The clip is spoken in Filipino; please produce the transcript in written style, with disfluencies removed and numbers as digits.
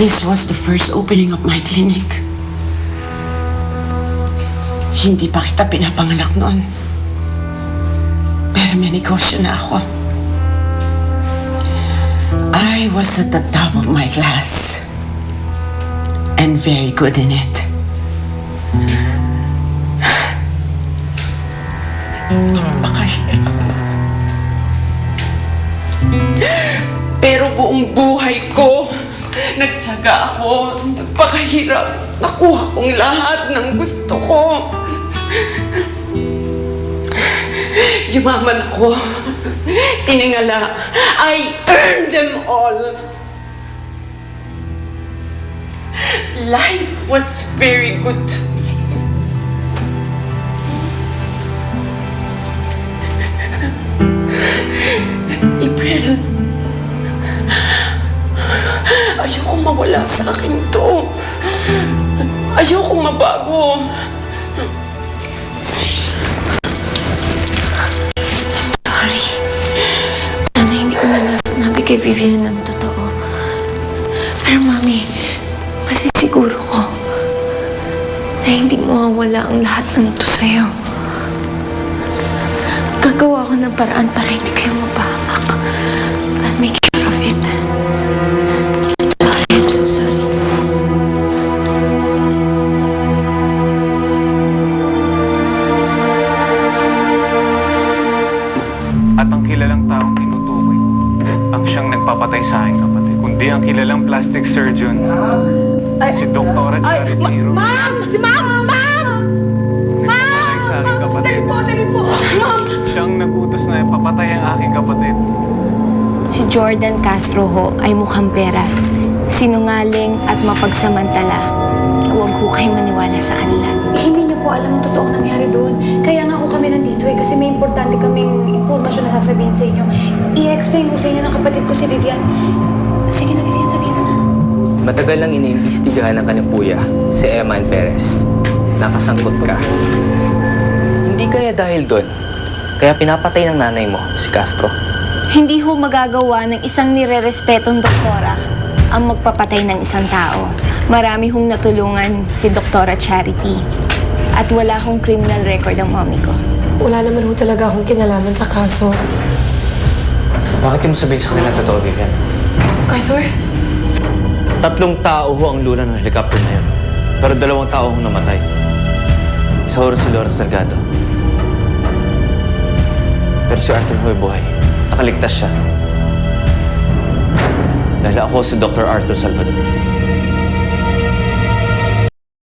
This was the first opening of my clinic. Hindi pa kita pinapanganak noon. Pero may negosyo na ako. I was at the top of my class. And very good in it. Napakahirap. Pero buong buhay ko, nagtyaga ako, nagpakahirap. Nakuha kong lahat ng gusto ko. Yumaman ako. Tiningala. I earned them all. Life was very good to me. April, ayokong mawala sa akin to. Ayokong mabago. Sorry. Sana hindi ko na sinabi kay Vivian ng totoo. Pero Mami, masisiguro ko na hindi mawawala ang lahat ng to sa'yo. Gagawa ko ng paraan para hindi kayo mapahamak. I'll make sure of it. Sorry, I'm so sorry. At ang kilalang taong tinutukoy ang siyang nagpapatay sa aking kapatid. Kundi ang kilalang plastic surgeon, si Dr. Charity Rose. Ma'am! Si Ma'am! Ma'am! Nagpapatay sa aking kapatid. Dali po! Ma'am! Siyang nagutos na ipapatay ang aking kapatid. Si Jordan Castro ho ay mukhang pera, sinungaling at mapagsamantala. Huwag ho kayo maniwala sa kanila. Hindi niyo po alam ang totoong nangyari doon. Kaya nga ho kami nandito kasi may importante kaming impormasyon na sasabihin sa inyo. I-explain ko sa inyo ng kapatid ko si Vivian. Sige na, Vivian, sabihin mo na. Matagal lang iniimbestigahan ng kanyang kuya, si Eman Perez. Nakasangkot ka. Hindi kaya dahil doon, kaya pinapatay ng nanay mo, si Castro. Hindi ho magagawa ng isang nirerespetong doktora ang magpapatay ng isang tao. Marami hong natulungan si Doktora Charity. At wala hong criminal record ang mommy ko. Wala naman ho talaga akong kinalaman sa kaso. Bakit mo sabihin sa kanila totoo, Vivian? Arthur? 3 tao ho ang luna ng helicopter na yun. Pero 2 tao ang namatay. Isa ho si Loras Delgado. Pero si Arthur ho ay buhay. Nakaligtas siya. Dahil ako si Dr. Arthur Salvador.